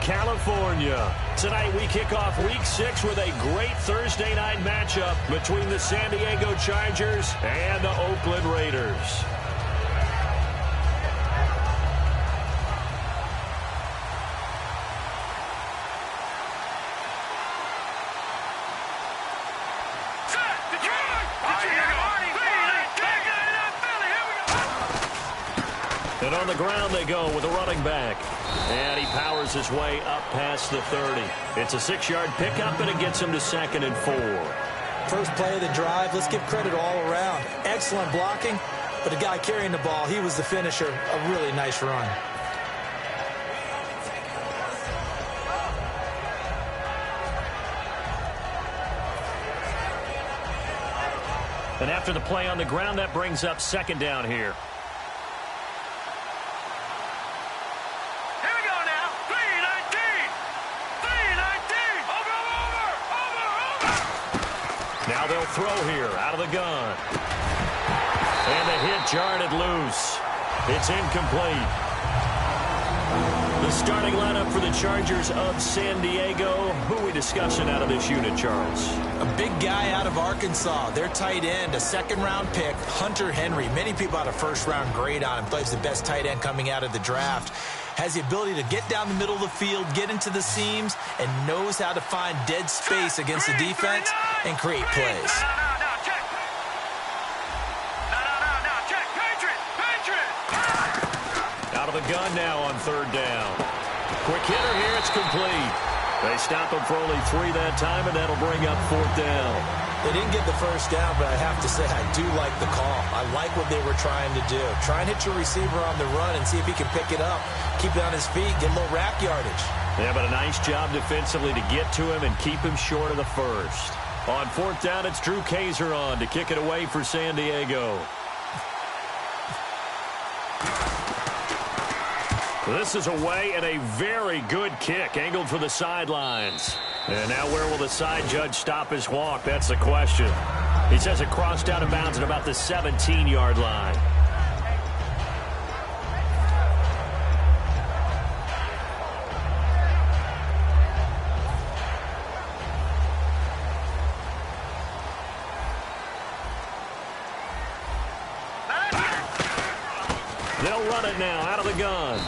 California. Tonight we kick off Week 6 with a great Thursday night matchup between the San Diego Chargers and the Oakland Raiders. And on the ground they go with a running back. And he powers his way up past the 30. It's a 6-yard pickup, and it gets him to 2nd and 4. First play of the drive, let's give credit all around. Excellent blocking, but the guy carrying the ball, he was the finisher. A really nice run. And after the play on the ground, that brings up 2nd down here. Now they'll throw here out of the gun. And the hit jarred it loose. It's incomplete. The starting lineup for the Chargers of San Diego. Who are we discussing out of this unit, Charles? A big guy out of Arkansas. Their tight end, a 2nd-round pick, Hunter Henry. Many people had a 1st-round grade on him. Plays the best tight end coming out of the draft. Has the ability to get down the middle of the field, get into the seams, and knows how to find dead space against the defense and create plays. Out of the gun now on 3rd down. Quick hitter here, it's complete. They stop him for only 3 that time, and that'll bring up 4th down. They didn't get the 1st down, but I have to say I do like the call. I like what they were trying to do. Try and hit your receiver on the run and see if he can pick it up. Keep it on his feet, get a little rack yardage. Yeah, but a nice job defensively to get to him and keep him short of the 1st. On 4th down, it's Drew Kaiser on to kick it away for San Diego. This is away and a very good kick, angled for the sidelines. And now where will the side judge stop his walk? That's the question. He says it crossed out of bounds at about the 17-yard line. They'll run it now out of the gun.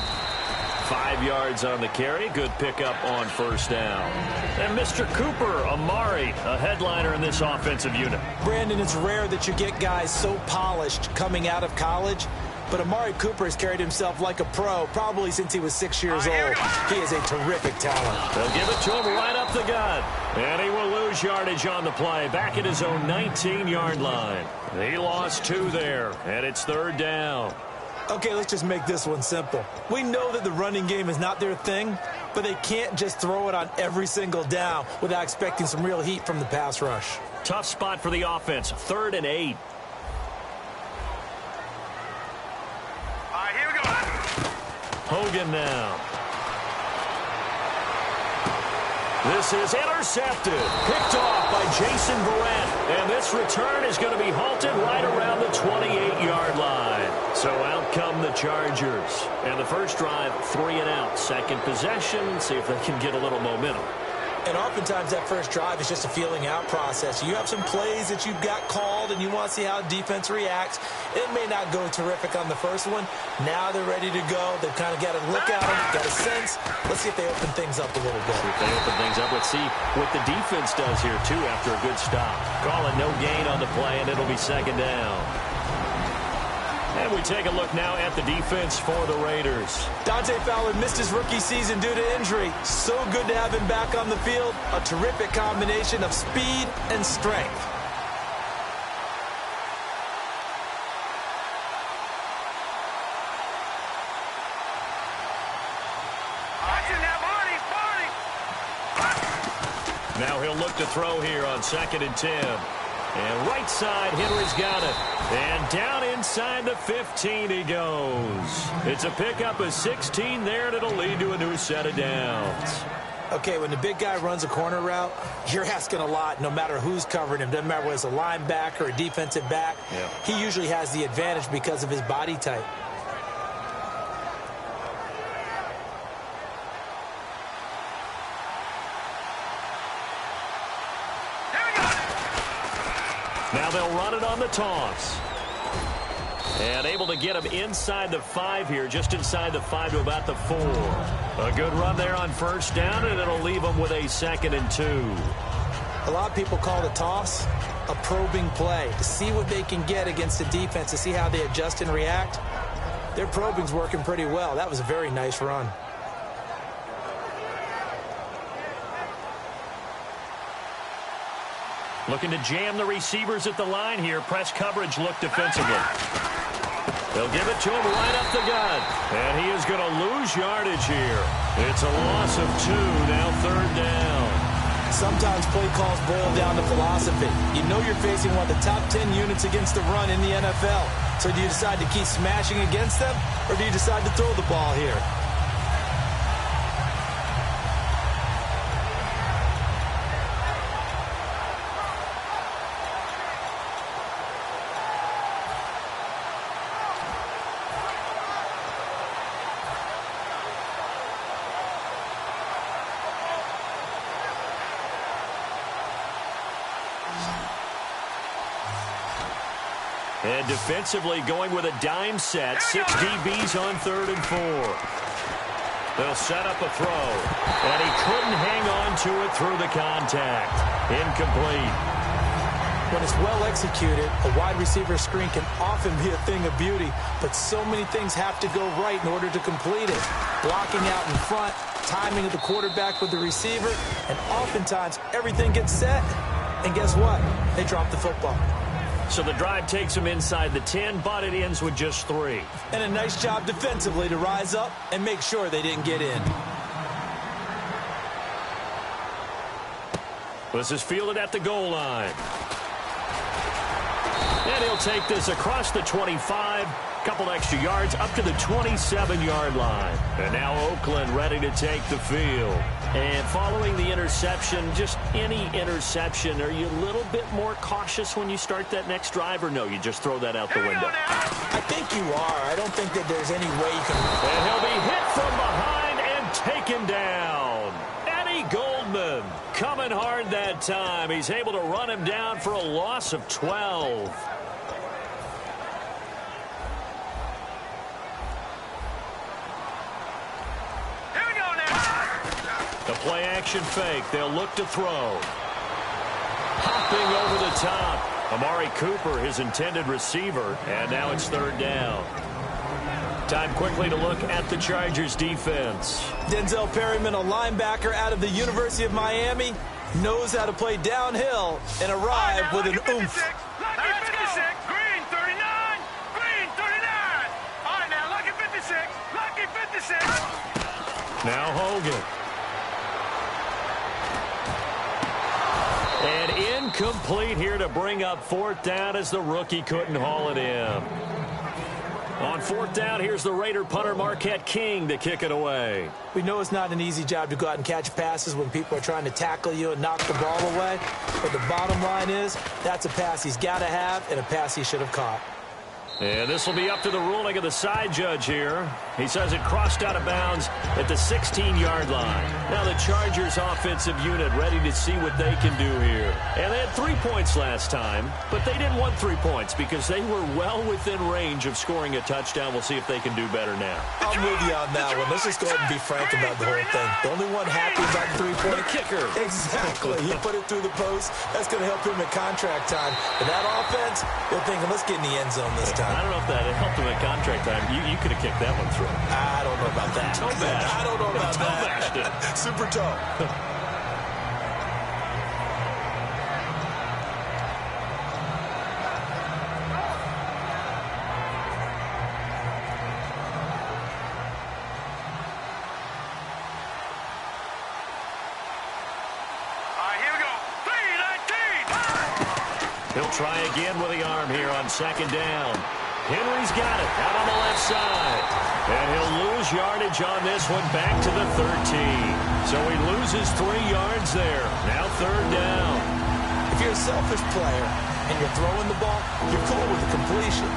5 yards on the carry. Good pickup on 1st down. And Mr. Cooper, Amari, a headliner in this offensive unit. Brandon, it's rare that you get guys so polished coming out of college, but Amari Cooper has carried himself like a pro probably since he was 6 years old. He is a terrific talent. They'll give it to him right up the gut. And he will lose yardage on the play, back at his own 19-yard line. He lost 2 there, and it's 3rd down. Okay, let's just make this one simple. We know that the running game is not their thing, but they can't just throw it on every single down without expecting some real heat from the pass rush. Tough spot for the offense, 3rd and 8. All right, here we go. Hogan now. This is intercepted. Picked off by Jason Verrett. And this return is going to be halted right around the 28-yard line. So out come the Chargers. And the first drive, 3 and out. Second possession, see if they can get a little momentum. And oftentimes that first drive is just a feeling out process. You have some plays that you've got called and you want to see how defense reacts. It may not go terrific on the first one. Now they're ready to go. They've kind of got to look at them, got a sense. Let's see if they open things up a little bit. See if they open things up. Let's see what the defense does here, too, after a good stop. Call it no gain on the play, and it'll be 2nd down. And we take a look now at the defense for the Raiders. Dante Fowler missed his rookie season due to injury. So good to have him back on the field. A terrific combination of speed and strength. Now he'll look to throw here on 2nd and 10. And right side, Henry's got it. And down inside the 15 he goes. It's a pickup of 16 there, and it'll lead to a new set of downs. Okay, when the big guy runs a corner route, you're asking a lot no matter who's covering him. Doesn't matter whether it's a linebacker or a defensive back. Yeah. He usually has the advantage because of his body type. Now they'll run it on the toss. And able to get him inside the 5 here, just inside the 5 to about the 4. A good run there on first down, and it'll leave them with a 2nd and 2. A lot of people call the toss a probing play, to see what they can get against the defense, to see how they adjust and react. Their probing's working pretty well. That was a very nice run. Looking to jam the receivers at the line here. Press coverage look defensively. They'll give it to him right up the gut. And he is going to lose yardage here. It's a loss of 2, now 3rd down. Sometimes play calls boil down to philosophy. You know you're facing one of the top 10 units against the run in the NFL. So do you decide to keep smashing against them, or do you decide to throw the ball here? And defensively going with a dime set. 6 DBs on 3rd and 4. They'll set up a throw. And he couldn't hang on to it through the contact. Incomplete. When it's well executed, a wide receiver screen can often be a thing of beauty, but so many things have to go right in order to complete it. Blocking out in front, timing of the quarterback with the receiver, and oftentimes everything gets set. And guess what? They drop the football. So the drive takes him inside the 10, but it ends with just 3. And a nice job defensively to rise up and make sure they didn't get in. This is fielded at the goal line. And he'll take this across the 25, couple extra yards up to the 27-yard line. And now Oakland ready to take the field. And following the interception, just any interception, are you a little bit more cautious when you start that next drive, or no, you just throw that out the window? I think you are. I don't think that there's any way you can... And he'll be hit from behind and taken down. Eddie Goldman coming hard that time. He's able to run him down for a loss of 12. The play-action fake. They'll look to throw. Hopping over the top. Amari Cooper, his intended receiver. And now it's 3rd down. Time quickly to look at the Chargers defense. Denzel Perryman, a linebacker out of the University of Miami, knows how to play downhill and arrive with an oomph. Lucky 56. Green 39. Green 39. All right, now, lucky 56. Lucky 56. Now Hogan. And incomplete here to bring up 4th down as the rookie couldn't haul it in. On 4th down, here's the Raider punter Marquette King to kick it away. We know it's not an easy job to go out and catch passes when people are trying to tackle you and knock the ball away. But the bottom line is, that's a pass he's got to have and a pass he should have caught. And this will be up to the ruling of the side judge here. He says it crossed out of bounds at the 16-yard line. Now the Chargers offensive unit ready to see what they can do here. And they had 3 points last time, but they didn't want 3 points because they were well within range of scoring a touchdown. We'll see if they can do better now. I'm with you on that one. Let's just go ahead and be frank about the whole thing. The only one happy about the 3-point kicker. Exactly. He put it through the post. That's going to help him at contract time. But that offense, they're thinking, let's get in the end zone this time. I don't know if that helped him at contract time. You could have kicked that one through. I don't know about that. Toe bash. I don't know about toe that. Bashed it. Super toe. He'll try again with the arm here on 2nd down. Henry's got it out on the left side. And he'll lose yardage on this one back to the 13. So he loses 3 yards there. Now 3rd down. If you're a selfish player and you're throwing the ball, you're cool with the completion.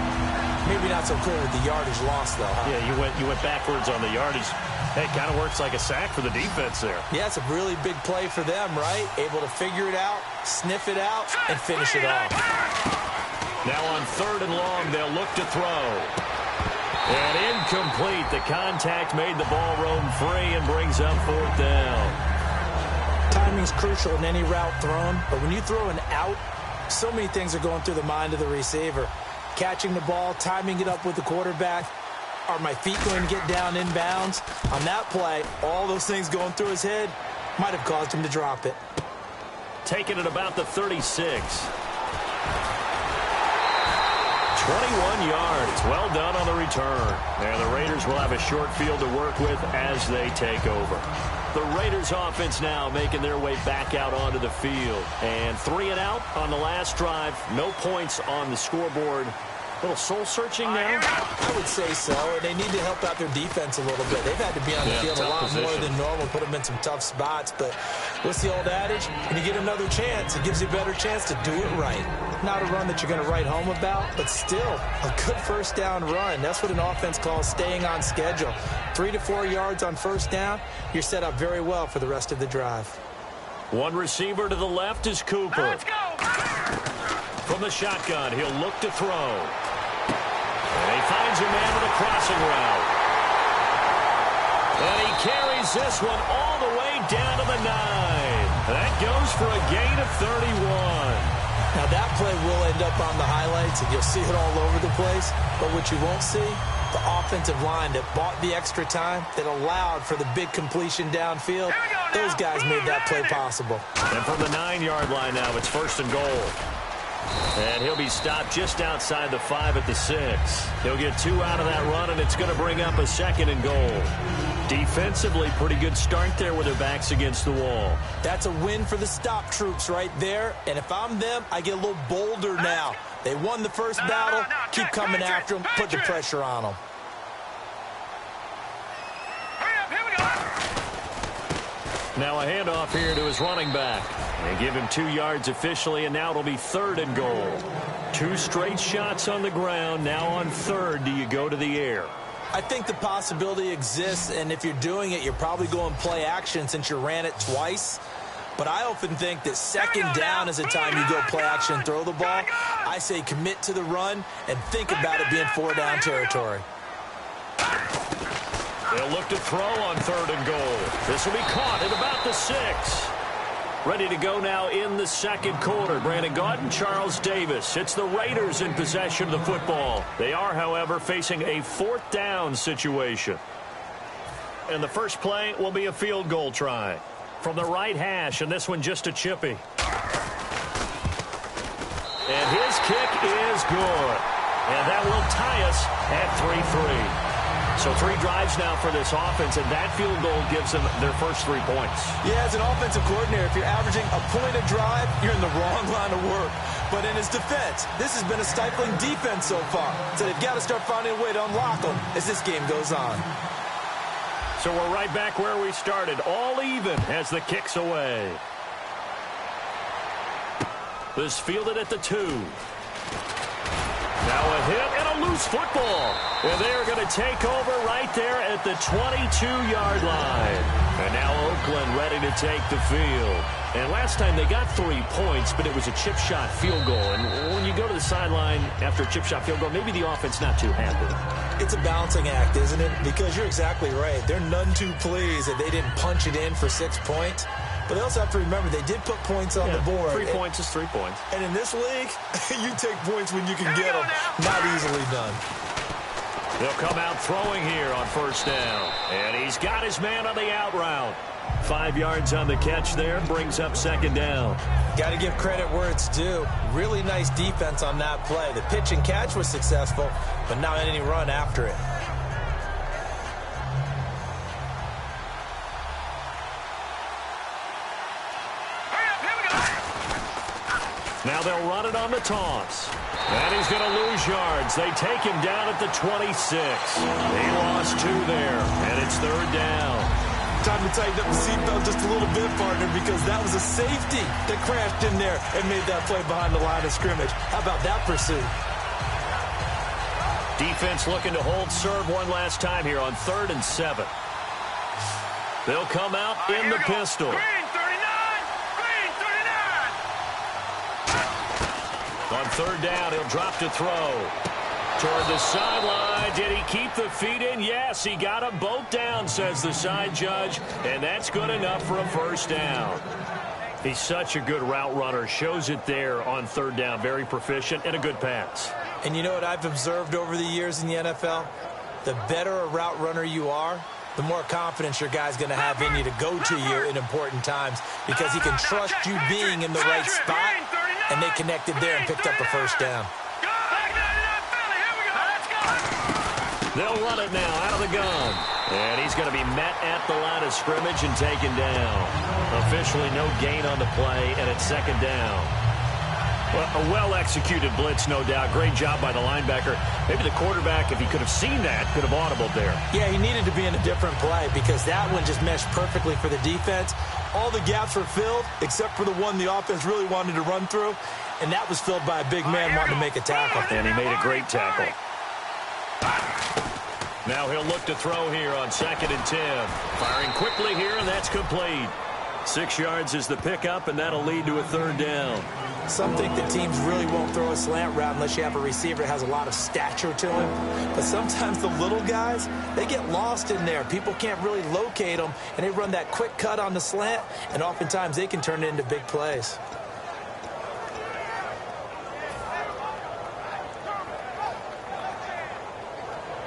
Maybe not so cool with the yardage loss, though. Huh? Yeah, you went backwards on the yardage. Hey, kind of works like a sack for the defense there. Yeah, it's a really big play for them, right? Able to figure it out, sniff it out, and finish it off. Now on 3rd and long, they'll look to throw. And incomplete. The contact made the ball roam free and brings up 4th down. Timing's crucial in any route thrown, but when you throw an out, so many things are going through the mind of the receiver. Catching the ball, timing it up with the quarterback. Are my feet going to get down inbounds? On that play, all those things going through his head might have caused him to drop it. Taking it about the 36. 21 yards. Well done on the return. And the Raiders will have a short field to work with as they take over. The Raiders offense now making their way back out onto the field. And 3 and out on the last drive. No points on the scoreboard. A little soul-searching now? I would say so. And they need to help out their defense a little bit. They've had to be on the field a lot more than normal, put them in some tough spots. But what's the old adage? When you get another chance, it gives you a better chance to do it right. Not a run that you're going to write home about, but still a good first down run. That's what an offense calls staying on schedule. 3 to 4 yards on first down, you're set up very well for the rest of the drive. One receiver to the left is Cooper. Let's go. From the shotgun, he'll look to throw. And he finds a man with a crossing route. And he carries this one all the way down to the 9. That goes for a gain of 31. Now that play will end up on the highlights, and you'll see it all over the place. But what you won't see, the offensive line that bought the extra time, that allowed for the big completion downfield, those guys made that play possible. And from the 9-yard line now, it's 1st and goal. And he'll be stopped just outside the 5 at the 6. He'll get 2 out of that run, and it's going to bring up a 2nd and goal. Defensively, pretty good start there with their backs against the wall. That's a win for the stop troops right there. And if I'm them, I get a little bolder now. They won the first battle. Keep coming after them. Put the pressure on them. Now a handoff here to his running back. They give him 2 yards officially, and now it'll be 3rd and goal. 2 straight shots on the ground. Now on 3rd, do you go to the air? I think the possibility exists, and if you're doing it, you're probably going play action since you ran it twice. But I often think that 2nd down is the time you go play action and throw the ball. I say commit to the run and think about it being 4-down territory. They'll look to throw on 3rd and goal. This will be caught at about the 6. Ready to go now in the 2nd quarter. Brandon Gaudin, Charles Davis. It's the Raiders in possession of the football. They are, however, facing a 4th down situation. And the first play will be a field goal try. From the right hash, and this one just a chippy. And his kick is good. And that will tie us at 3-3. So 3 drives now for this offense, and that field goal gives them their first 3 points. Yeah, as an offensive coordinator, if you're averaging a point a drive, you're in the wrong line of work. But in his defense, this has been a stifling defense so far. So they've got to start finding a way to unlock them as this game goes on. So we're right back where we started, all even as the kick's away. This fielded at the 2. Now a hit and a loose football. And they are going to take over right there at the 22-yard line. And now Oakland ready to take the field. And last time they got 3 points, but it was a chip shot field goal. And when you go to the sideline after a chip shot field goal, maybe the offense not too happy. It's a balancing act, isn't it? Because you're exactly right. They're none too pleased that they didn't punch it in for 6 points. But they also have to remember they did put points on the board. 3 points is 3 points. And in this league, you take points when you can get them. Not easily done. They'll come out throwing here on 1st down. And he's got his man on the out route. 5 yards on the catch there, brings up 2nd down. Got to give credit where it's due. Really nice defense on that play. The pitch and catch was successful, but not any run after it. Now they'll run it on the toss. And he's going to lose yards. They take him down at the 26. He lost 2 there, and it's 3rd down. Time to tighten up the seatbelt just a little bit, partner, because that was a safety that crashed in there and made that play behind the line of scrimmage. How about that pursuit? Defense looking to hold serve one last time here on 3rd and 7. They'll come out in the pistol. Green 39. Green 39. On third down, he'll drop to throw. Toward the sideline. Did he keep the feet in? Yes, he got them both down, says the side judge. And that's good enough for a first down. He's such a good route runner. Shows it there on third down. Very proficient and a good pass. And you know what I've observed over the years in the NFL? The better a route runner you are, the more confidence your guy's going to have in you to go to you in important times because he can trust you being in the right spot, and they connected there and picked up a first down. They'll run it now out of the gun. And he's going to be met at the line of scrimmage and taken down. Officially no gain on the play, and it's second down. Well, a well-executed blitz, no doubt. Great job by the linebacker. Maybe the quarterback, if he could have seen that, could have audibled there. Yeah, he needed to be in a different play because that one just meshed perfectly for the defense. All the gaps were filled except for the one the offense really wanted to run through, and that was filled by a big man wanting to make a tackle. And he made a great tackle. Now he'll look to throw here on 2nd and 10. Firing quickly here, and that's complete. 6 yards is the pickup, and that'll lead to a third down. Some think that teams really won't throw a slant route unless you have a receiver that has a lot of stature to him. But sometimes the little guys, they get lost in there. People can't really locate them, and they run that quick cut on the slant, and oftentimes they can turn it into big plays.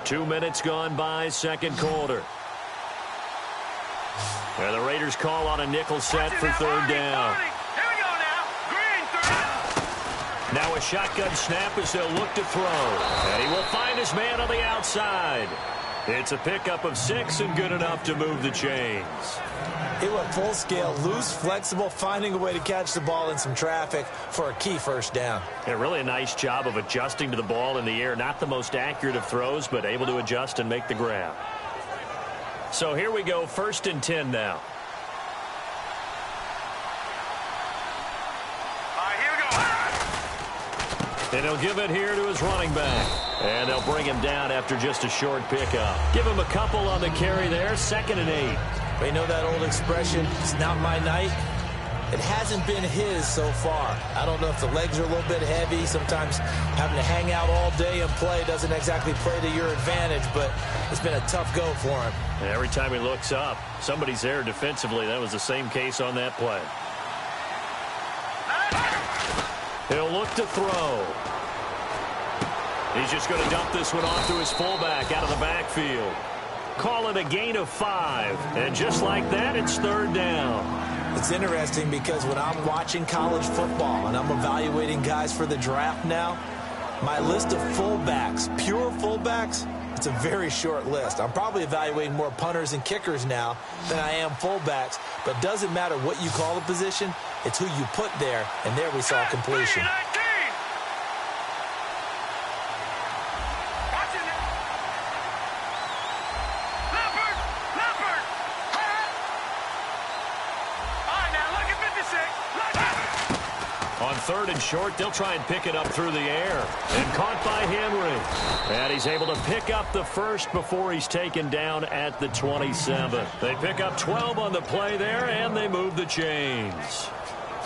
Two minutes gone by, second quarter. And the Raiders call on a nickel set for third down. Now a shotgun snap as they'll look to throw. And he will find his man on the outside. It's a pickup of 6 and good enough to move the chains. He went full scale, loose, flexible, finding a way to catch the ball in some traffic for a key first down. Yeah, really a nice job of adjusting to the ball in the air. Not the most accurate of throws, but able to adjust and make the grab. So here we go, 1st and 10 now. And he'll give it here to his running back. And they'll bring him down after just a short pickup. Give him a couple on the carry there, 2nd and 8. You know that old expression, it's not my night? It hasn't been his so far. I don't know if the legs are a little bit heavy. Sometimes having to hang out all day and play doesn't exactly play to your advantage, but it's been a tough go for him. And every time he looks up, somebody's there defensively. That was the same case on that play. He'll look to throw. He's just going to dump this one off to his fullback out of the backfield. Call it a gain of 5. And just like that, it's third down. It's interesting because when I'm watching college football and I'm evaluating guys for the draft now, my list of fullbacks, pure fullbacks, it's a very short list. I'm probably evaluating more punters and kickers now than I am fullbacks, but it doesn't matter what you call the position, it's who you put there, and there we saw completion. On 3rd and short, they'll try and pick it up through the air. And caught by Henry. And he's able to pick up the first before he's taken down at the 27. They pick up 12 on the play there, and they move the chains.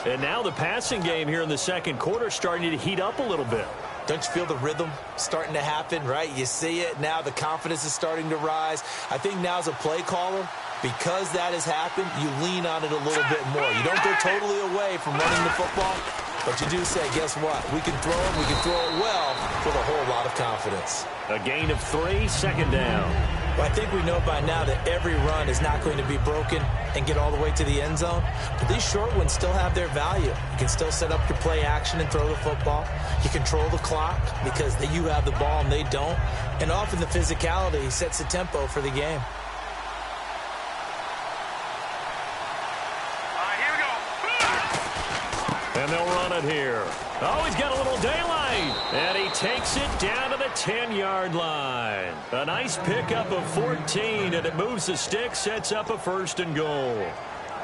And now the passing game here in the second quarter starting to heat up a little bit. Don't you feel the rhythm starting to happen, right? You see it now. The confidence is starting to rise. I think now as a play caller, because that has happened, you lean on it a little bit more. You don't go totally away from running the football, but you do say, guess what? We can throw it. We can throw it well with a whole lot of confidence. A gain of 3, second down. Well, I think we know by now that every run is not going to be broken and get all the way to the end zone. But these short ones still have their value. You can still set up your play action and throw the football. You control the clock because you have the ball and they don't. And often the physicality sets the tempo for the game. And they'll run it here. Oh, he's got a little daylight. And he takes it down to the 10-yard line. A nice pickup of 14, and it moves the stick, sets up a 1st and goal.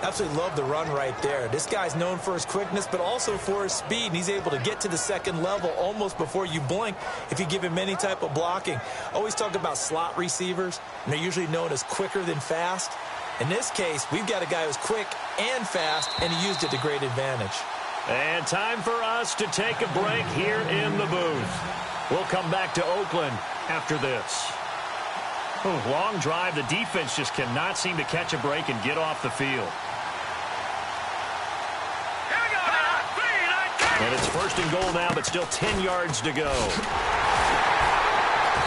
Absolutely love the run right there. This guy's known for his quickness, but also for his speed. And he's able to get to the second level almost before you blink if you give him any type of blocking. Always talk about slot receivers, and they're usually known as quicker than fast. In this case, we've got a guy who's quick and fast, and he used it to great advantage. And time for us to take a break here in the booth. We'll come back to Oakland after this. Long drive. The defense just cannot seem to catch a break and get off the field. And it's 1st and goal now, but still 10 yards to go.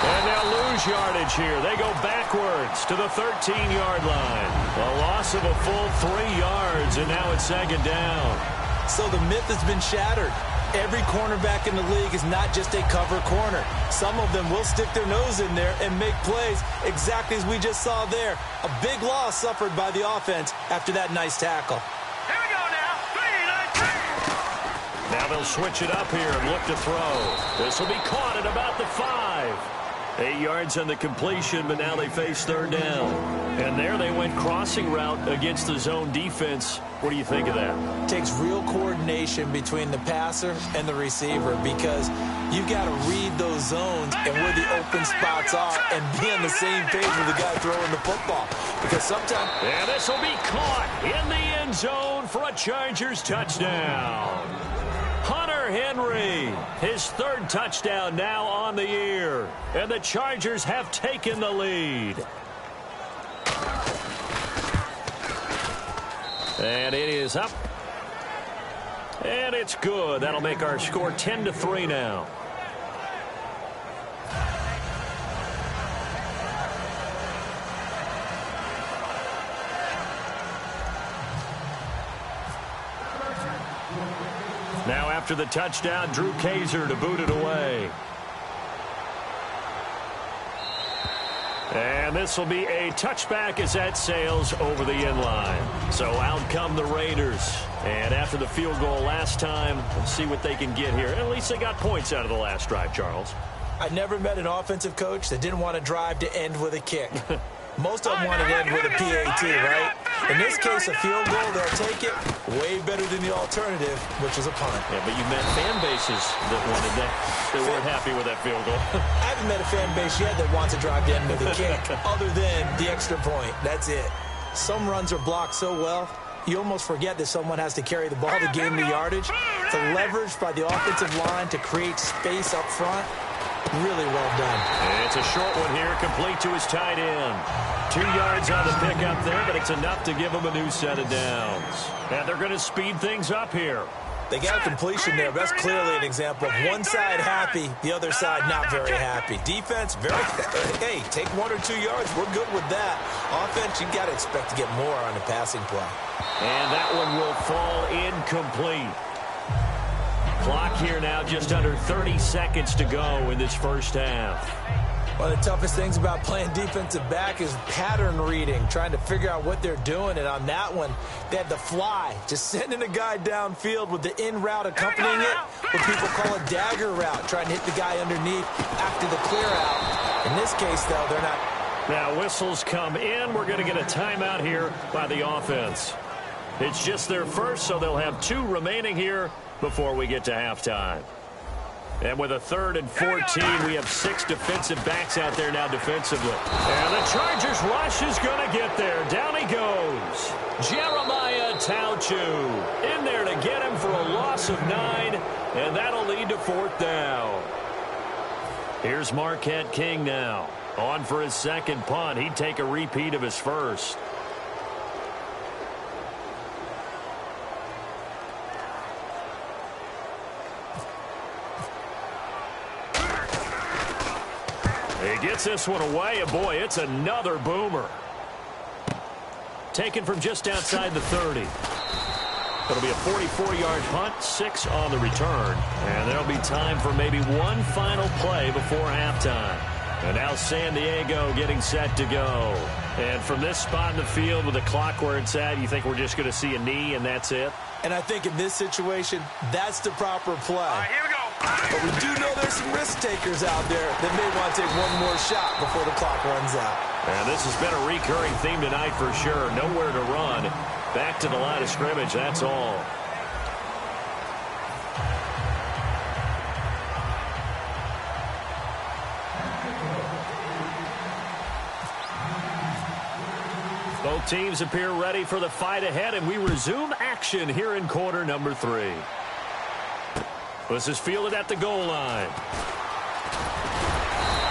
And they'll lose yardage here. They go backwards to the 13-yard line. A loss of a full 3 yards, and now it's 2nd down. So the myth has been shattered. Every cornerback in the league is not just a cover corner. Some of them will stick their nose in there and make plays exactly as we just saw there. A big loss suffered by the offense after that nice tackle. Here we go now. 3, 9, 3. Now they'll switch it up here and look to throw. This will be caught at about the 5. 8 yards on the completion, but now they face 3rd down. And there they went crossing route against the zone defense. What do you think of that? It takes real coordination between the passer and the receiver because you got to read those zones and where the open spots are and be on the same page with the guy throwing the football. Because sometimes... And this will be caught in the end zone for a Chargers touchdown. Hunter Henry, his 3rd touchdown now on the year. And the Chargers have taken the lead. And it is up. And it's good. That'll make our score 10-3 now. Now after the touchdown, Drew Kaiser to boot it away. And this will be a touchback as that sails over the end line. So out come the Raiders. And after the field goal last time, let's see what they can get here. At least they got points out of the last drive, Charles. I never met an offensive coach that didn't want to drive to end with a kick. Most of them want to end with a PAT, right? In this case, a field goal, they'll take it way better than the alternative, which is a punt. Yeah, but you met fan bases that wanted that. They weren't happy with that field goal. I haven't met a fan base yet that wants to drive to end with a kick, other than the extra point. That's it. Some runs are blocked so well, you almost forget that someone has to carry the ball to gain the yardage. The leverage by the offensive line to create space up front, really well done. And it's a short one here, complete to his tight end. 2 yards on the pickup there, but it's enough to give him a new set of downs. And they're going to speed things up here. They got a completion there, but that's clearly an example of one side happy, the other side not very happy. Defense, hey, take 1 or 2 yards. We're good with that. Offense, you got to expect to get more on the passing play. And that one will fall incomplete. Clock here now, just under 30 seconds to go in this first half. One of the toughest things about playing defensive back is pattern reading, trying to figure out what they're doing. And on that one, they had the fly, just sending a guy downfield with the in route accompanying it, what people call a dagger route, trying to hit the guy underneath after the clear out. In this case, though, they're not. Now whistles come in. We're going to get a timeout here by the offense. It's just their first, so they'll have 2 remaining here before we get to halftime. And with a 3rd and 14, we have 6 defensive backs out there now defensively. And the Chargers rush is going to get there. Down he goes. Jeremiah Tauchu in there to get him for a loss of 9, and that'll lead to 4th down. Here's Marquette King now. On for his 2nd punt. He'd take a repeat of his first. He gets this one away, and boy, it's another boomer. Taken from just outside the 30. It'll be a 44-yard punt, 6 on the return. And there'll be time for maybe one final play before halftime. And now San Diego getting set to go. And from this spot in the field with the clock where it's at, you think we're just going to see a knee and that's it? And I think in this situation, that's the proper play. Here we go. But we do know there's some risk takers out there that may want to take one more shot before the clock runs out. And this has been a recurring theme tonight for sure. Nowhere to run. Back to the line of scrimmage, that's all. Both teams appear ready for the fight ahead, and we resume action here in quarter number 3. This is fielded at the goal line.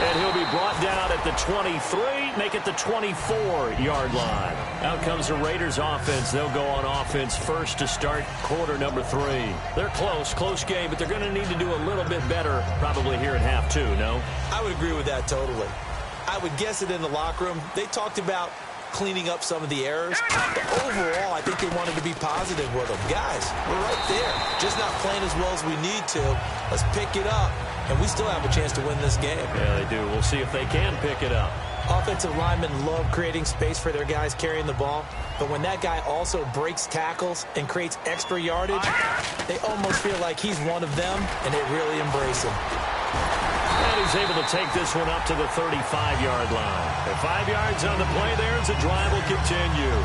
And he'll be brought down at the 23, make it the 24-yard line. Out comes the Raiders offense. They'll go on offense first to start quarter number 3. They're close game, but they're going to need to do a little bit better probably here in half 2, no? I would agree with that totally. I would guess it in the locker room. They talked about cleaning up some of the errors. But overall, I think they wanted to be positive with them. Guys, we're right there. Just not playing as well as we need to. Let's pick it up. And we still have a chance to win this game. Yeah, they do. We'll see if they can pick it up. Offensive linemen love creating space for their guys carrying the ball. But when that guy also breaks tackles and creates extra yardage, they almost feel like he's one of them, and they really embrace him. And he's able to take this one up to the 35-yard line. And 5 yards on the play there as the drive will continue.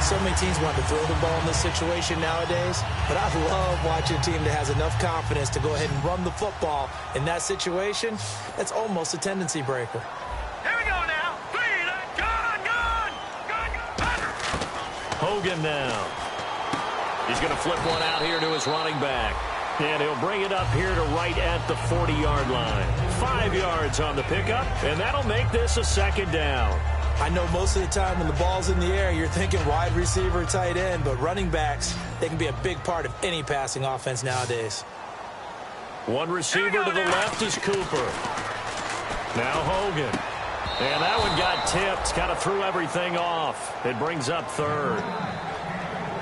So many teams want to throw the ball in this situation nowadays, but I love watching a team that has enough confidence to go ahead and run the football. In that situation, that's almost a tendency breaker. Here we go now. Gone. Hogan now. He's going to flip one out here to his running back. And he'll bring it up here to right at the 40-yard line. 5 yards on the pickup, and that'll make this a second down. I know most of the time when the ball's in the air, you're thinking wide receiver, tight end, but running backs, they can be a big part of any passing offense nowadays. One receiver to the left is Cooper. Now Hogan. And that one got tipped, kind of threw everything off. It brings up third.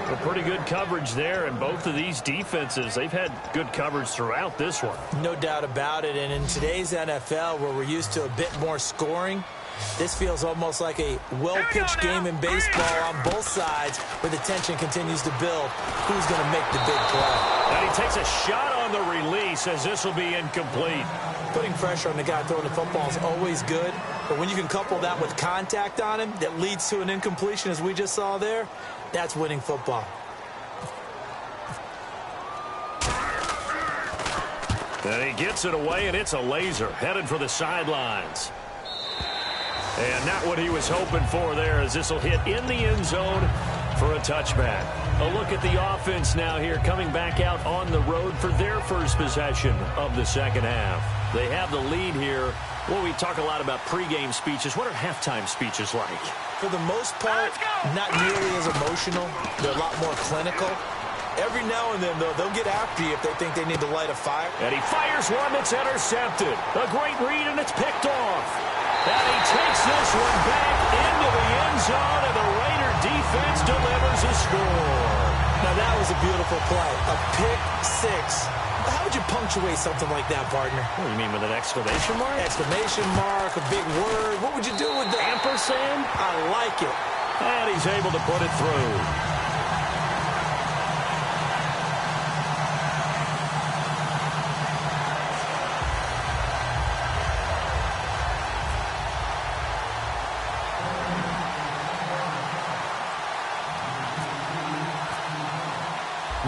A pretty good coverage there, and both of these defenses, they've had good coverage throughout this one. No doubt about it, and in today's NFL, where we're used to a bit more scoring, this feels almost like a well-pitched game in baseball on both sides where the tension continues to build. Who's going to make the big play? And he takes a shot on the release as this will be incomplete. Putting pressure on the guy throwing the football is always good, but when you can couple that with contact on him that leads to an incompletion as we just saw there, that's winning football. And he gets it away, and it's a laser headed for the sidelines. And not what he was hoping for there, as this will hit in the end zone for a touchback. A look at the offense now here, coming back out on the road for their first possession of the second half. They have the lead here. Well, we talk a lot about pregame speeches. What are halftime speeches like? For the most part, not nearly as emotional. They're a lot more clinical. Every now and then, though, they'll get after you if they think they need to light a fire. And he fires one that's intercepted. A great read, and it's picked off. And he takes this one back into the end zone, and the Raider defense delivers a score. Now, that was a beautiful play. A pick six. How would you punctuate something like that, partner? What do you mean, with an exclamation mark? Exclamation mark, a big word. What would you do with that? Ampersand? I like it. And he's able to put it through.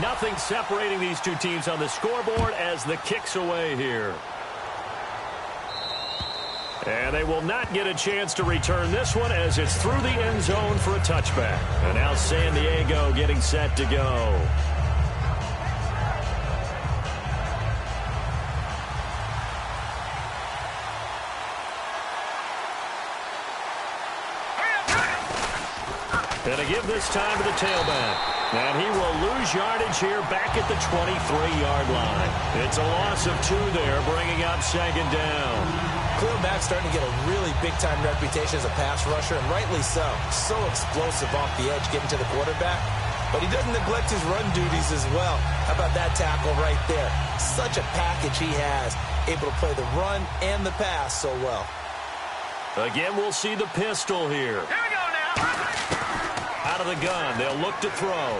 Nothing separating these two teams on the scoreboard as the kick's away here. And they will not get a chance to return this one as it's through the end zone for a touchback. And now San Diego getting set to go. And to give this time to the tailback. And he will lose yardage here back at the 23-yard line. It's a loss of 2 there, bringing up second down. Khalil Mack's starting to get a really big-time reputation as a pass rusher, and rightly so. So explosive off the edge getting to the quarterback. But he doesn't neglect his run duties as well. How about that tackle right there? Such a package he has, able to play the run and the pass so well. Again, we'll see the pistol here. Here we go now. Out of the gun, they'll look to throw.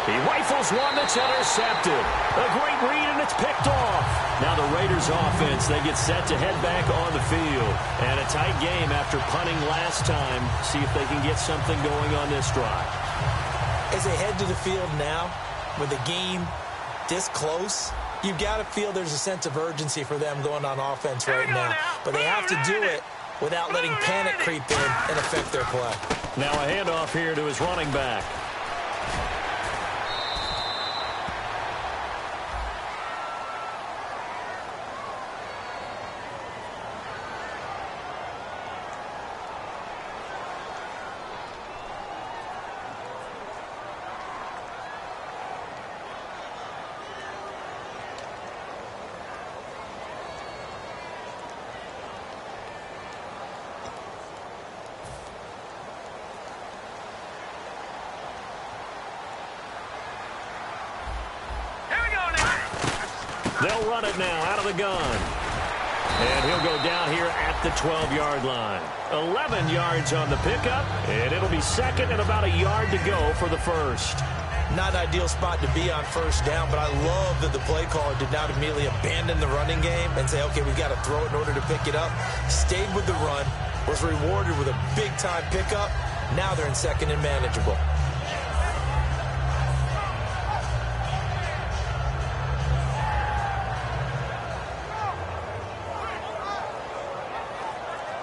He rifles one that's intercepted. A great read, and it's picked off. Now the Raiders offense, they get set to head back on the field. And a tight game after punting last time. See if they can get something going on this drive. As they head to the field now, with the game this close, you've got to feel there's a sense of urgency for them going on offense right now. But they have to do it without letting panic creep in and affect their play. Now a handoff here to his running back. They'll run it now out of the gun. And he'll go down here at the 12-yard line. 11 yards on the pickup, and it'll be second and about a yard to go for the first. Not an ideal spot to be on first down, but I love that the play caller did not immediately abandon the running game and say, okay, we've got to throw it in order to pick it up. Stayed with the run, was rewarded with a big-time pickup. Now they're in second and manageable.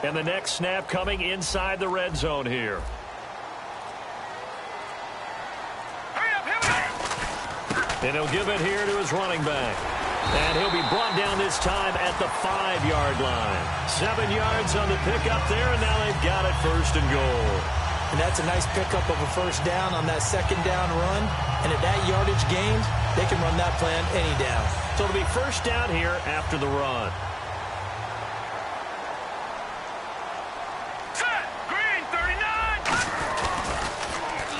And the next snap coming inside the red zone here. And he'll give it here to his running back. And he'll be brought down this time at the 5-yard line. 7 yards on the pickup there, and now they've got it first and goal. And that's a nice pickup of a first down on that second down run. And at that yardage gained, they can run that plan any down. So it'll be first down here after the run.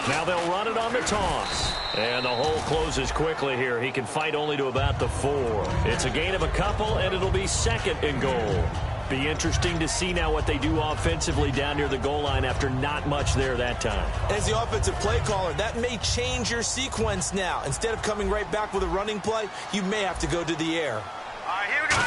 Now they'll run it on the toss. And the hole closes quickly here. He can fight only to about the 4. It's a gain of a couple, and it'll be second and goal. Be interesting to see now what they do offensively down near the goal line after not much there that time. As the offensive play caller, that may change your sequence now. Instead of coming right back with a running play, you may have to go to the air.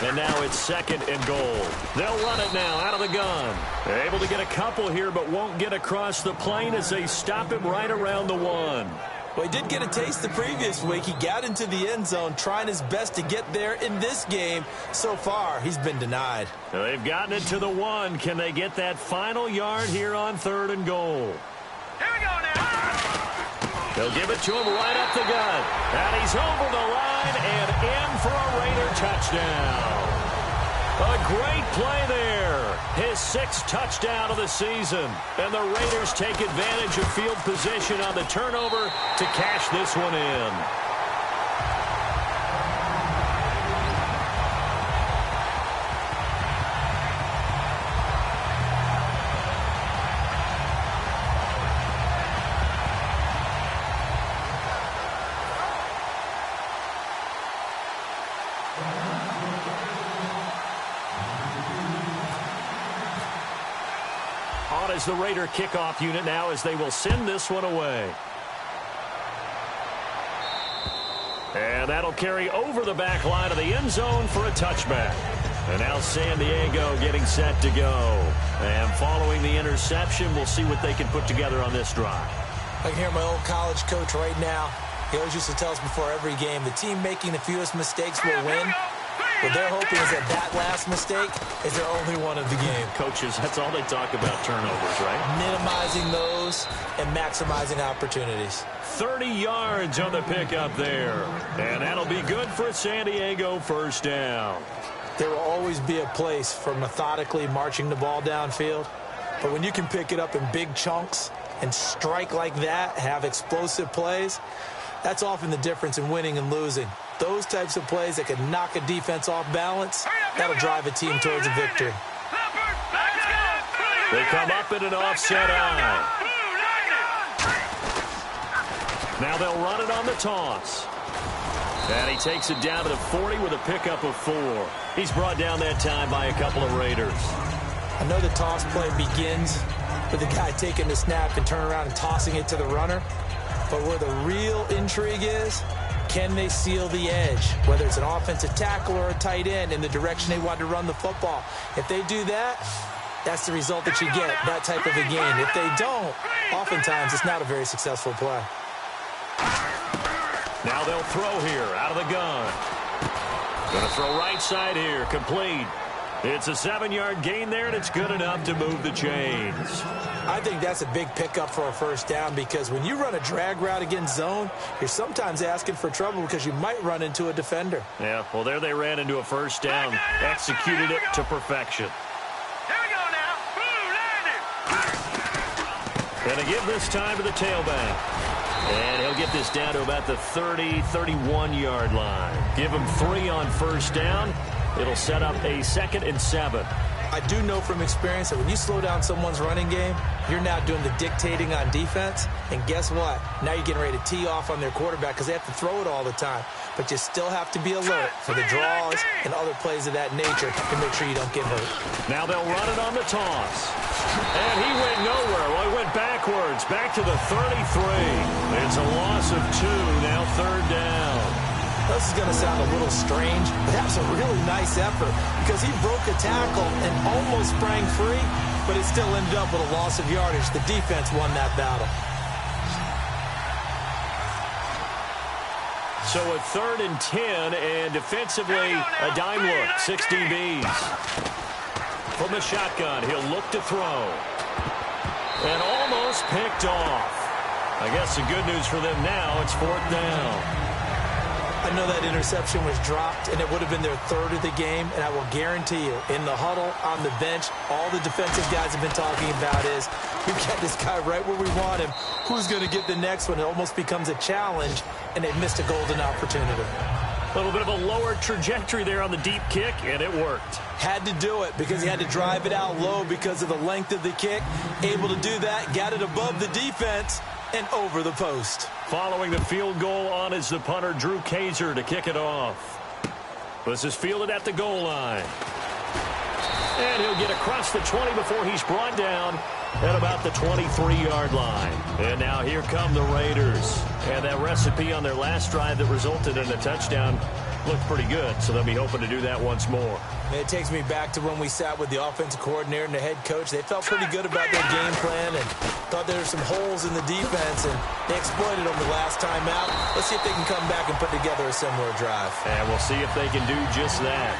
And now it's second and goal. They'll run it now out of the gun. They're able to get a couple here, but won't get across the plane as they stop him right around the 1. Well, he did get a taste the previous week. He got into the end zone, trying his best to get there in this game. So far, he's been denied. They've gotten it to the 1. Can they get that final yard here on third and goal? Here we go now. They'll give it to him right up the gut. And he's over the line and in for a Raider touchdown. A great play there. His 6th touchdown of the season. And the Raiders take advantage of field position on the turnover to cash this one in. On is the Raider kickoff unit now as they will send this one away. And that'll carry over the back line of the end zone for a touchback. And now San Diego getting set to go. And following the interception, we'll see what they can put together on this drive. I can hear my old college coach right now. He always used to tell us before every game, the team making the fewest mistakes will win. What they're hoping is that last mistake is their only one of the game. Coaches, that's all they talk about, turnovers, right? Minimizing those and maximizing opportunities. 30 yards on the pickup there. And that'll be good for a San Diego first down. There will always be a place for methodically marching the ball downfield. But when you can pick it up in big chunks and strike like that, have explosive plays, that's often the difference in winning and losing. Those types of plays that can knock a defense off balance, that'll drive a team towards a victory. They come up in an offset eye. Now they'll run it on the toss. And he takes it down to the 40 with a pickup of 4. He's brought down that time by a couple of Raiders. I know the toss play begins with the guy taking the snap and turning around and tossing it to the runner. But where the real intrigue is, can they seal the edge, whether it's an offensive tackle or a tight end in the direction they want to run the football? If they do that, that's the result that you get, that type of a game. If they don't, oftentimes it's not a very successful play. Now they'll throw here out of the gun. Going to throw right side here, complete. It's a 7-yard gain there, and it's good enough to move the chains. I think that's a big pickup for a first down because when you run a drag route against zone, you're sometimes asking for trouble because you might run into a defender. Yeah, well, there they ran into a first down, executed it to perfection. Here we go now. Blue landed. Gonna give this time to the tailback. And he'll get this down to about the 30, 31-yard line. Give him 3 on first down. It'll set up a 2nd and 7. I do know from experience that when you slow down someone's running game, you're now doing the dictating on defense. And guess what? Now you're getting ready to tee off on their quarterback because they have to throw it all the time. But you still have to be alert for the draws and other plays of that nature to make sure you don't get hurt. Now they'll run it on the toss. And he went nowhere. Well, he went backwards, back to the 33. It's a loss of 2, now 3rd down. This is going to sound a little strange, but that was a really nice effort because he broke a tackle and almost sprang free, but it still ended up with a loss of yardage. The defense won that battle. So a 3rd and 10, and defensively a dime look, 6 DBs. From the shotgun, he'll look to throw. And almost picked off. I guess the good news for them now, it's 4th down. I know that interception was dropped, and it would have been their 3rd of the game, and I will guarantee you, in the huddle, on the bench, all the defensive guys have been talking about is, we get this guy right where we want him. Who's going to get the next one? It almost becomes a challenge, and they missed a golden opportunity. A little bit of a lower trajectory there on the deep kick, and it worked. Had to do it because he had to drive it out low because of the length of the kick. Able to do that, got it above the defense, and over the post. Following the field goal on is the punter, Drew Kaiser, to kick it off. This is fielded at the goal line. And he'll get across the 20 before he's brought down at about the 23-yard line. And now here come the Raiders. And that recipe on their last drive that resulted in a touchdown looked pretty good, so they'll be hoping to do that once more. It takes me back to when we sat with the offensive coordinator and the head coach. They felt pretty good about their game plan and thought there were some holes in the defense, and they exploited them the last time out. Let's see if they can come back and put together a similar drive. And we'll see if they can do just that.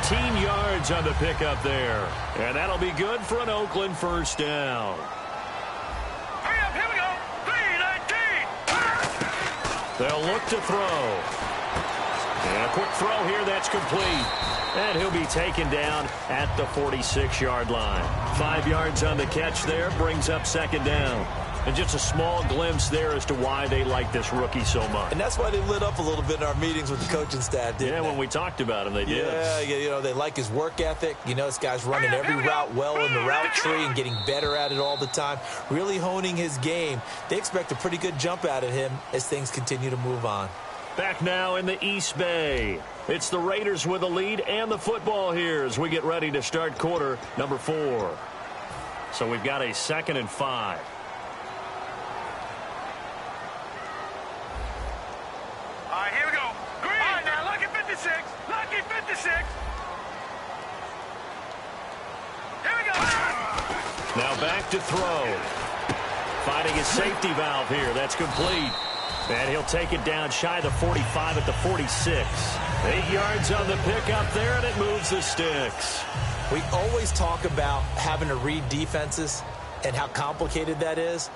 18 yards on the pickup there. And that'll be good for an Oakland first down. Hurry up, here we go. 3-19. They'll look to throw. And a quick throw here, that's complete. And he'll be taken down at the 46-yard line. 5 yards on the catch there, brings up 2nd down. And just a small glimpse there as to why they like this rookie so much. And that's why they lit up a little bit in our meetings with the coaching staff, didn't they? When we talked about him, they did. Yeah, you know, they like his work ethic. You know, this guy's running every route well in the route tree and getting better at it all the time, really honing his game. They expect a pretty good jump out of him as things continue to move on. Back now in the East Bay. It's the Raiders with the lead and the football here as we get ready to start quarter number 4. So we've got a 2nd and 5. All right, here we go. Green. All right, now, lucky 56. Lucky 56. Here we go. Now back to throw. Finding his safety valve here. That's complete. And he'll take it down shy of the 45 at the 46. 8 yards on the pickup there, and it moves the sticks. We always talk about having to read defenses and how complicated that is.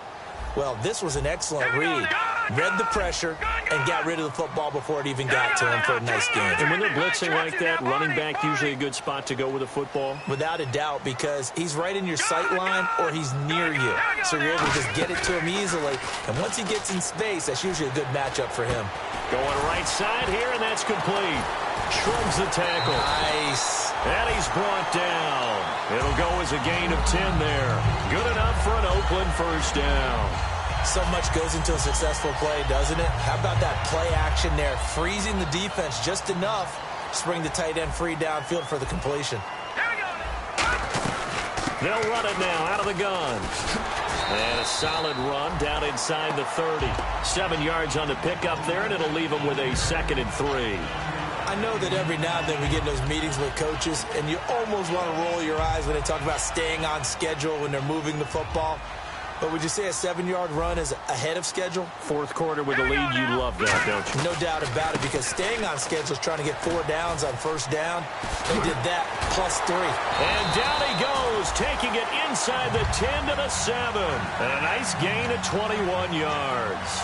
Well, this was an excellent read. Read the pressure and got rid of the football before it even got to him for a nice game. And when they're blitzing like that, running back usually a good spot to go with the football? Without a doubt, because he's right in your sight line or he's near you. So you're able to just get it to him easily. And once he gets in space, that's usually a good matchup for him. Going right side here, and that's complete. Shrugs the tackle. Nice. And he's brought down. It'll go as a gain of 10 there. Good enough for an Oakland first down. So much goes into a successful play, doesn't it? How about that play action there? Freezing the defense just enough to bring the tight end free downfield for the completion. They'll run it now out of the gun. And a solid run down inside the 30. 7 yards on the pickup there, and it'll leave them with a 2nd and 3. I know that every now and then we get in those meetings with coaches, and you almost want to roll your eyes when they talk about staying on schedule when they're moving the football. But would you say a 7-yard run is ahead of schedule? Fourth quarter with a lead, you love that, don't you? No doubt about it, because staying on schedule is trying to get 4 downs on first down. They did that, +3. And down he goes, taking it inside the 10 to the 7. And a nice gain of 21 yards.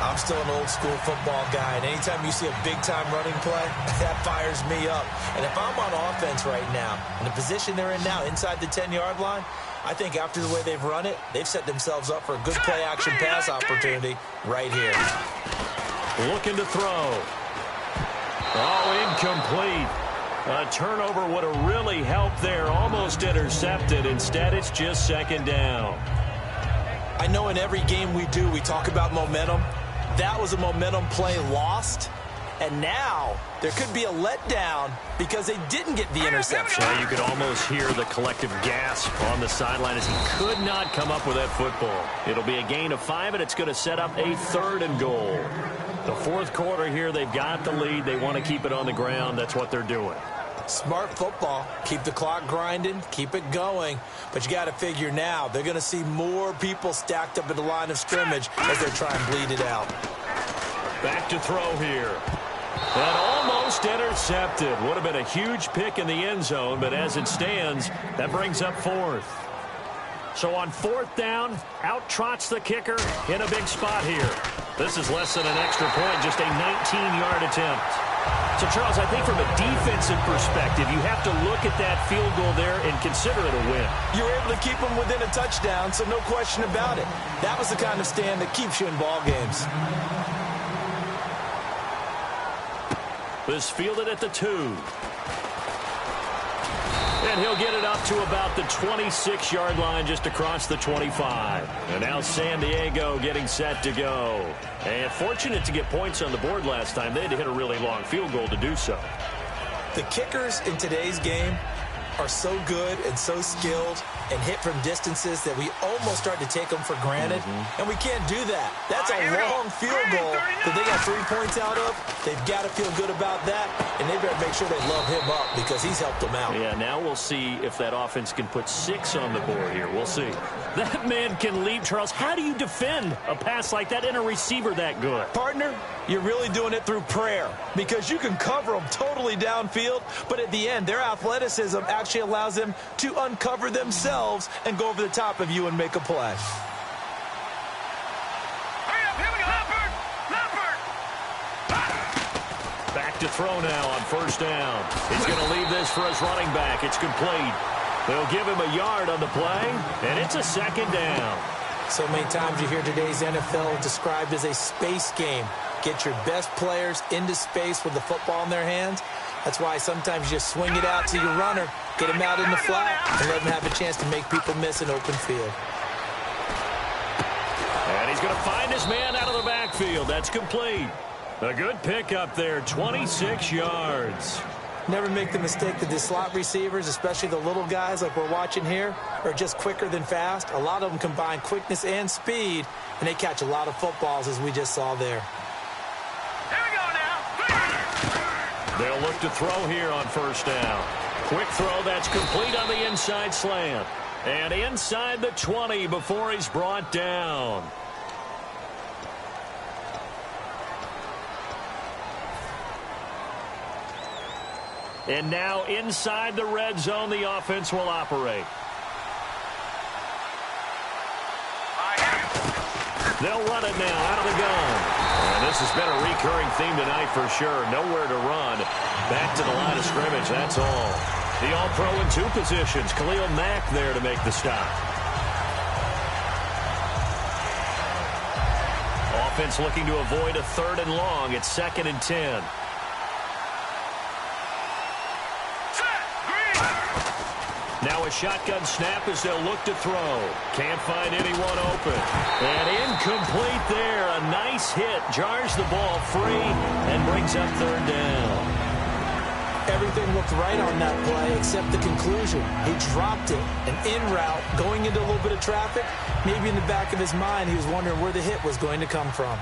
I'm still an old-school football guy, and anytime you see a big-time running play, that fires me up. And if I'm on offense right now, in the position they're in now, inside the 10-yard line, I think after the way they've run it, they've set themselves up for a good play-action pass opportunity right here. Looking to throw. Oh, incomplete. A turnover would have really helped there. Almost intercepted. Instead, it's just second down. I know in every game we do, we talk about momentum. That was a momentum play lost. And now there could be a letdown because they didn't get the interception. Yeah, you could almost hear the collective gasp on the sideline as he could not come up with that football. It'll be a gain of 5, and it's going to set up a 3rd and goal. The fourth quarter here, they've got the lead. They want to keep it on the ground. That's what they're doing. Smart football. Keep the clock grinding. Keep it going. But you got to figure now, they're going to see more people stacked up at the line of scrimmage as they try and bleed it out. Back to throw here. And almost intercepted. Would have been a huge pick in the end zone, but as it stands, that brings up 4th. So on 4th down, out trots the kicker in a big spot here. This is less than an extra point, just a 19-yard attempt. So, Charles, I think from a defensive perspective, you have to look at that field goal there and consider it a win. You were able to keep them within a touchdown, so no question about it. That was the kind of stand that keeps you in ball games. This fielded at the 2. And he'll get it up to about the 26-yard line just across the 25. And now San Diego getting set to go. And fortunate to get points on the board last time. They had to hit a really long field goal to do so. The kickers in today's game are so good and so skilled and hit from distances that we almost start to take them for granted. And we can't do that. That's a long field goal that they got 3 points out of. They've got to feel good about that, and they better make sure they love him up because he's helped them out. Yeah, now we'll see if that offense can put 6 on the board here. We'll see. That man can leap, Charles. How do you defend a pass like that and a receiver that good? Partner, you're really doing it through prayer because you can cover them totally downfield, but at the end, their athleticism actually allows them to uncover themselves and go over the top of you and make a play. Hurry up, here we go, Back to throw now on 1st down. He's going to leave this for his running back. It's complete. They'll give him a yard on the play, and it's a 2nd down. So many times you hear today's NFL described as a space game. Get your best players into space with the football in their hands. That's why sometimes you just swing it out to your runner, get him out in the flat, and let him have a chance to make people miss an open field. And he's going to find his man out of the backfield. That's complete. A good pickup there, 26 yards. Never make the mistake that the slot receivers, especially the little guys like we're watching here, are just quicker than fast. A lot of them combine quickness and speed, and they catch a lot of footballs as we just saw there. Here we go now. They'll look to throw here on 1st down. Quick throw, that's complete on the inside slant. And inside the 20 before he's brought down. And now inside the red zone, the offense will operate. They'll run it now out of the gun. And this has been a recurring theme tonight for sure. Nowhere to run. Back to the line of scrimmage, that's all. The all-pro in 2 positions. Khalil Mack there to make the stop. Offense looking to avoid a 3rd and long. It's 2nd and 10. Now a shotgun snap as they'll look to throw. Can't find anyone open. And incomplete there. A nice hit. Jars the ball free and brings up 3rd down. Everything looked right on that play except the conclusion. He dropped it. An in route going into a little bit of traffic. Maybe in the back of his mind he was wondering where the hit was going to come from.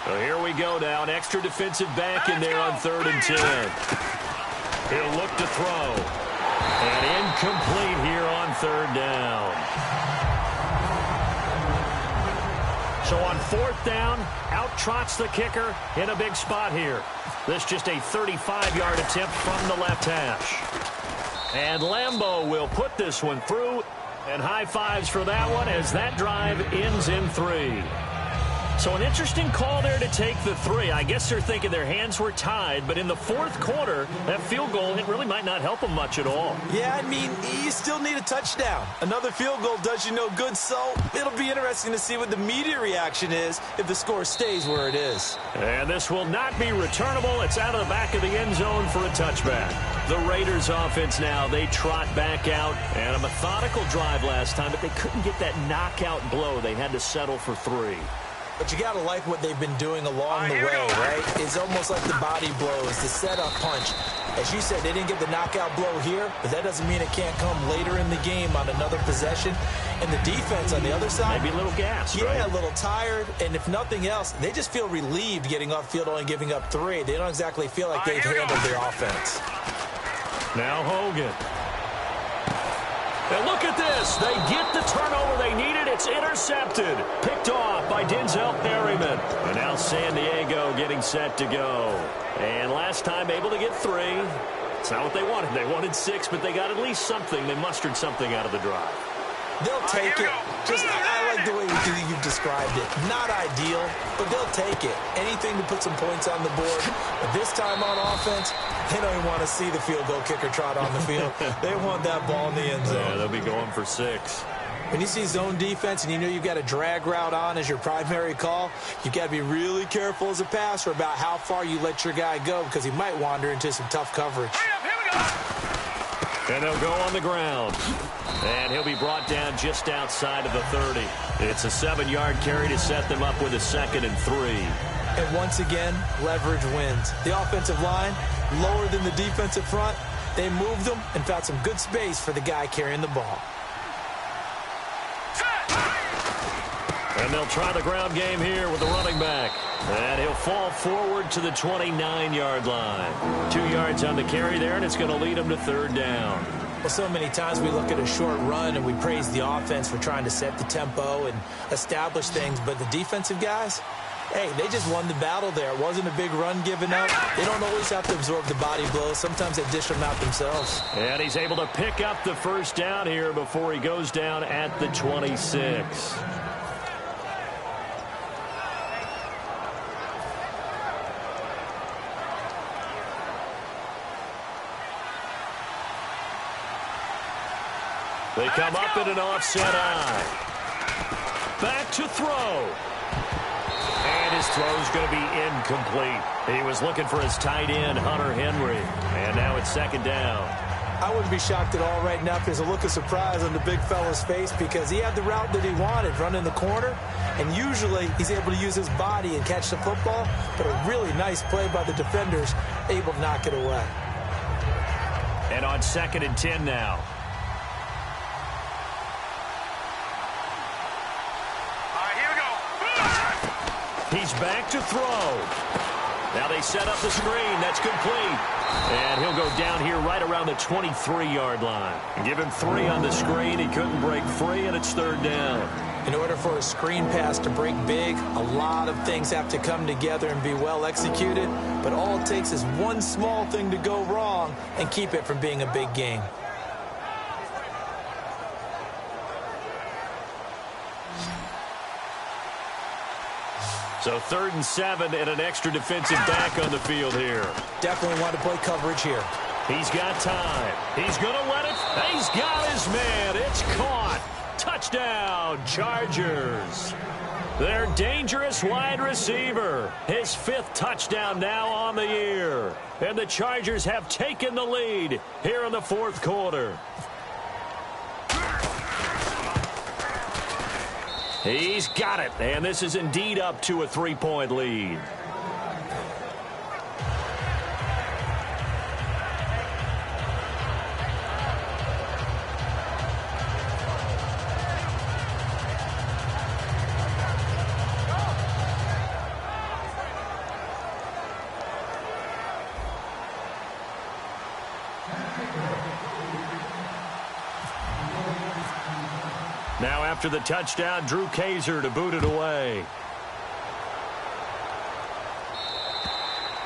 So here we go now. An extra defensive back in there on 3rd and 10. He'll look to throw. And incomplete here on 3rd down. So on 4th down, out trots the kicker in a big spot here. This just a 35-yard attempt from the left hash. And Lambeau will put this one through. And high fives for that one as that drive ends in 3. So an interesting call there to take the 3. I guess they're thinking their hands were tied, but in the 4th quarter, that field goal, it really might not help them much at all. Yeah, I mean, you still need a touchdown. Another field goal does you no good, so it'll be interesting to see what the media reaction is if the score stays where it is. And this will not be returnable. It's out of the back of the end zone for a touchback. The Raiders offense now, they trot back out. And a methodical drive last time, but they couldn't get that knockout blow. They had to settle for 3. But you got to like what they've been doing along the way, right? It's almost like the body blows, the setup punch. As you said, they didn't get the knockout blow here, but that doesn't mean it can't come later in the game on another possession. And the defense on the other side, maybe a little gassed, yeah, right? A little tired. And if nothing else, they just feel relieved getting off field, only giving up 3. They don't exactly feel like they've handled their offense. Now Hogan. And look at this. They get the turnover they needed. It's intercepted. Picked off by Denzel Perryman. And now San Diego getting set to go. And last time able to get 3. It's not what they wanted. They wanted 6, but they got at least something. They mustered something out of the drive. They'll take it. Just, I like the way you've described it. Not ideal, but they'll take it. Anything to put some points on the board. But this time on offense, they don't even want to see the field goal kicker trot on the field. They want that ball in the end zone. Yeah, they'll be going for 6. When you see zone defense and you know you've got a drag route on as your primary call, you've got to be really careful as a passer about how far you let your guy go because he might wander into some tough coverage. And they'll go on the ground. And he'll be brought down just outside of the 30. It's a 7-yard carry to set them up with a 2nd and 3. And once again, leverage wins. The offensive line, lower than the defensive front. They moved them and found some good space for the guy carrying the ball. And they'll try the ground game here with the running back. And he'll fall forward to the 29-yard line. 2 yards on the carry there, and it's going to lead him to 3rd down. Well, so many times we look at a short run and we praise the offense for trying to set the tempo and establish things, but the defensive guys, hey, they just won the battle there. It wasn't a big run given up. They don't always have to absorb the body blows. Sometimes they dish them out themselves. And he's able to pick up the 1st down here before he goes down at the 26. They come up in an offset eye. Back to throw. And his throw's going to be incomplete. He was looking for his tight end, Hunter Henry. And now it's 2nd down. I wouldn't be shocked at all right now if there's a look of surprise on the big fella's face because he had the route that he wanted, running the corner. And usually he's able to use his body and catch the football. But a really nice play by the defenders, able to knock it away. And on 2nd and 10 now. He's back to throw. Now they set up the screen. That's complete. And he'll go down here right around the 23-yard line. Give him 3 on the screen. He couldn't break free, and it's 3rd down. In order for a screen pass to break big, a lot of things have to come together and be well executed. But all it takes is one small thing to go wrong and keep it from being a big game. So 3rd and 7 and an extra defensive back on the field here. Definitely want to play coverage here. He's got time. He's going to let it. He's got his man. It's caught. Touchdown, Chargers. Their dangerous wide receiver. His 5th touchdown now on the year. And the Chargers have taken the lead here in the 4th quarter. He's got it, and this is indeed up to a 3-point lead. Now after the touchdown, Drew Kaiser to boot it away.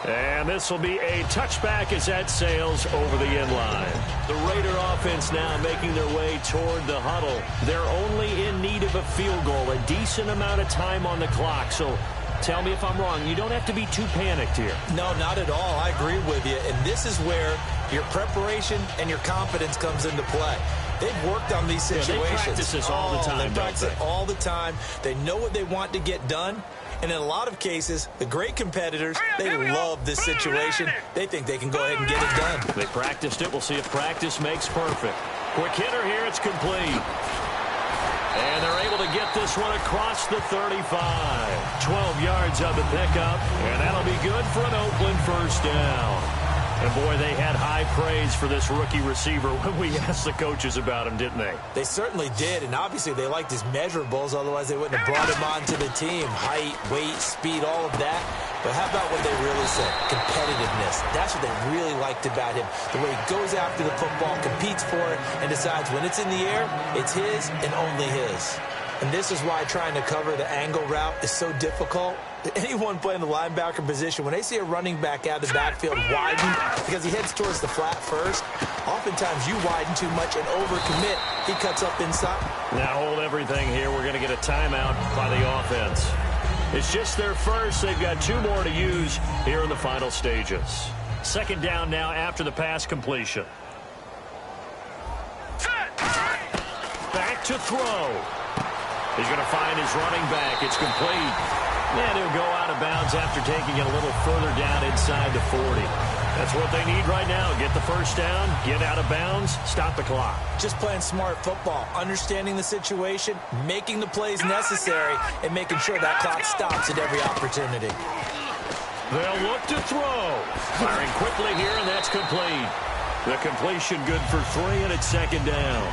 And this will be a touchback as that sails over the end line. The Raider offense now making their way toward the huddle. They're only in need of a field goal, a decent amount of time on the clock. So tell me if I'm wrong. You don't have to be too panicked here. No, not at all. I agree with you. And this is where your preparation and your confidence comes into play. They've worked on these situations. They practice this all the time, They practice it all the time. They know what they want to get done. And in a lot of cases, the great competitors, they love this situation. They think they can go ahead and get it done. They practiced it. We'll see if practice makes perfect. Quick hitter here. It's complete. And they're able to get this one across the 35. 12 yards on the pickup. And that'll be good for an Oakland first down. And, boy, they had high praise for this rookie receiver when we asked the coaches about him, didn't they? They certainly did, and obviously they liked his measurables. Otherwise, they wouldn't have brought him onto the team. Height, weight, speed, all of that. But how about what they really said? Competitiveness. That's what they really liked about him. The way he goes after the football, competes for it, and decides when it's in the air, it's his and only his. And this is why trying to cover the angle route is so difficult. Anyone playing the linebacker position, when they see a running back out of the backfield widen because he heads towards the flat first, oftentimes you widen too much and overcommit. He cuts up inside. Now hold everything here. We're going to get a timeout by the offense. It's just their first. They've got 2 more to use here in the final stages. Second down now after the pass completion. Back to throw. He's going to find his running back. It's complete. And he'll go out of bounds after taking it a little further down inside the 40. That's what they need right now. Get the first down, get out of bounds, stop the clock. Just playing smart football, understanding the situation, making the plays necessary, and making sure that clock stops at every opportunity. They'll look to throw. Firing quickly here, and that's complete. The completion good for 3, and it's second down.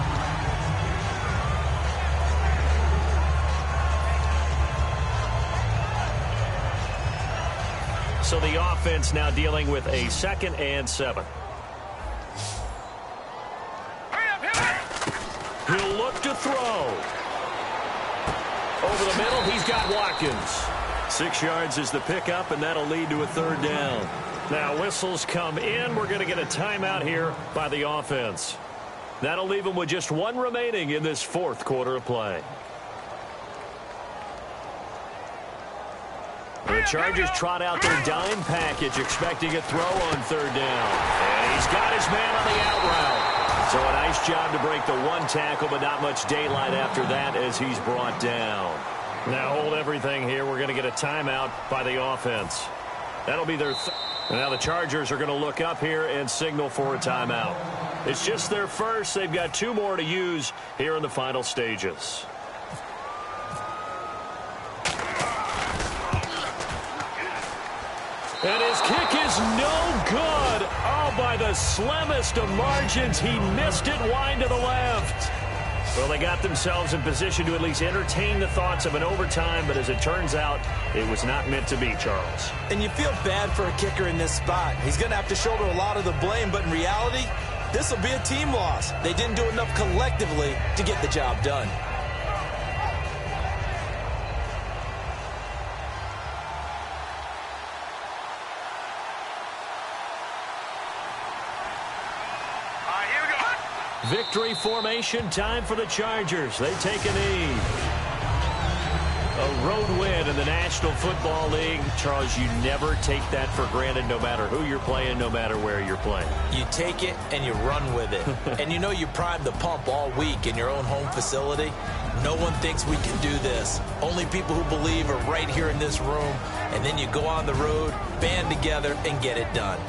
So the offense now dealing with a 2nd and 7. He'll look to throw. Over the middle, he's got Watkins. 6 yards is the pickup, and that'll lead to a 3rd down. Now whistles come in. We're going to get a timeout here by the offense. That'll leave them with just 1 remaining in this 4th quarter of play. The Chargers trot out their dime package, expecting a throw on 3rd down. And he's got his man on the out route. So a nice job to break the 1 tackle, but not much daylight after that as he's brought down. Now hold everything here. We're going to get a timeout by the offense. That'll be their and now the Chargers are going to look up here and signal for a timeout. It's just their first. They've got 2 more to use here in the final stages. And his kick is no good. Oh, by the slimmest of margins, he missed it wide to the left. Well, they got themselves in position to at least entertain the thoughts of an overtime, but as it turns out, it was not meant to be, Charles. And you feel bad for a kicker in this spot. He's going to have to shoulder a lot of the blame, but in reality, this will be a team loss. They didn't do enough collectively to get the job done. Victory formation time for the Chargers. They take a knee. A road win in the National Football League. Charles, you never take that for granted no matter who you're playing, no matter where you're playing. You take it and you run with it. And you know you primed the pump all week in your own home facility. No one thinks we can do this. Only people who believe are right here in this room. And then you go on the road, band together, and get it done.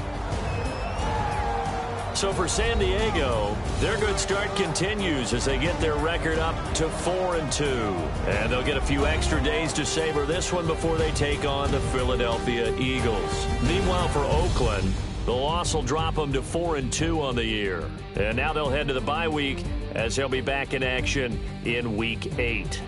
So for San Diego, their good start continues as they get their record up to 4-2. And they'll get a few extra days to savor this one before they take on the Philadelphia Eagles. Meanwhile, for Oakland, the loss will drop them to 4-2 on the year. And now they'll head to the bye week as they'll be back in action in Week 8.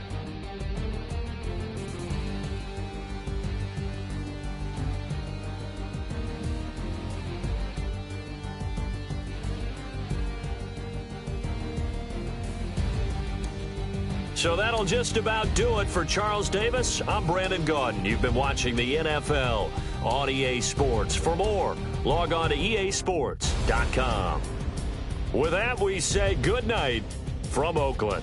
So that'll just about do it for Charles Davis. I'm Brandon Gaudin. You've been watching the NFL on EA Sports. For more, log on to easports.com. With that, we say good night from Oakland.